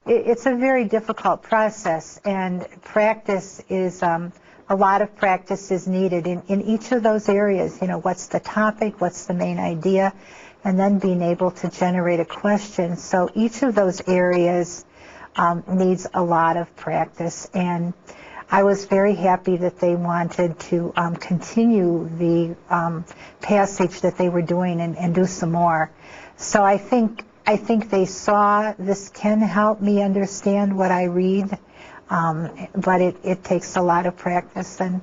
it's a very difficult process, and practice is, a lot of practice is needed in each of those areas. You know, what's the topic, what's the main idea, and then being able to generate a question. So each of those areas needs a lot of practice, and I was very happy that they wanted to continue the passage that they were doing and do some more. So I think they saw this can help me understand what I read, but it takes a lot of practice, and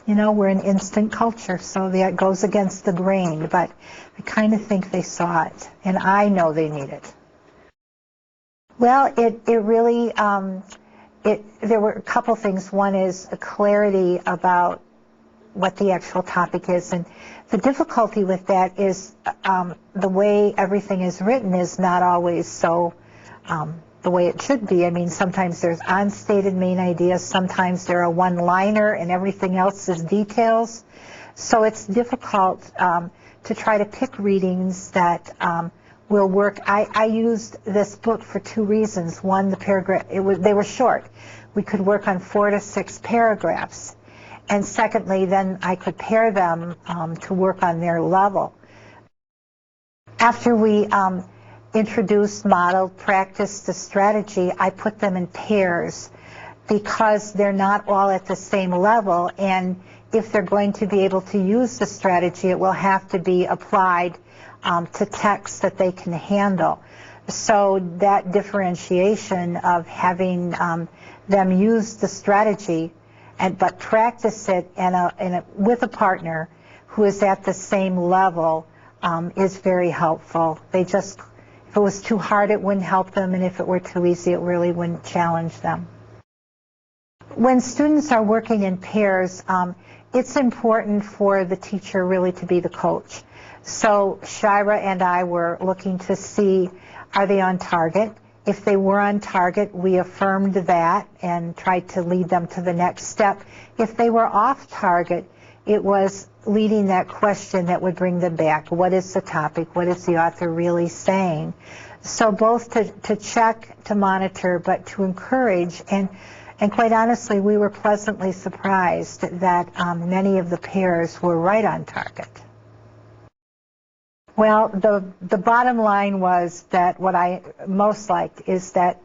you know, we're an instant culture, so that goes against the grain, but I kind of think they saw it, and I know they need it. Well, it really, there were a couple things. One is a clarity about what the actual topic is, and the difficulty with that is the way everything is written is not always so the way it should be. I mean, sometimes there's unstated main ideas, sometimes there are one-liner and everything else is details. So it's difficult to try to pick readings that will work. I used this book for two reasons. One, the paragraph, they were short. We could work on 4 to 6 paragraphs. And secondly, then I could pair them to work on their level. After we introduced, modeled, practiced the strategy, I put them in pairs because they're not all at the same level, and if they're going to be able to use the strategy, it will have to be applied to text that they can handle. So that differentiation of having them use the strategy but practice it with a partner who is at the same level is very helpful. If it was too hard, it wouldn't help them, and if it were too easy, it really wouldn't challenge them. When students are working in pairs, it's important for the teacher really to be the coach. So Shira and I were looking to see, are they on target? If they were on target, we affirmed that and tried to lead them to the next step. If they were off target, it was leading that question that would bring them back. What is the topic? What is the author really saying? So both to check, to monitor, but to encourage. And quite honestly, we were pleasantly surprised that many of the pairs were right on target. Well, the bottom line was that what I most liked is that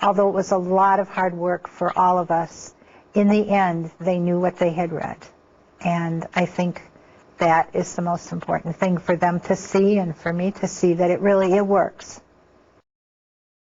although it was a lot of hard work for all of us, in the end, they knew what they had read. And I think that is the most important thing for them to see and for me to see, that it works.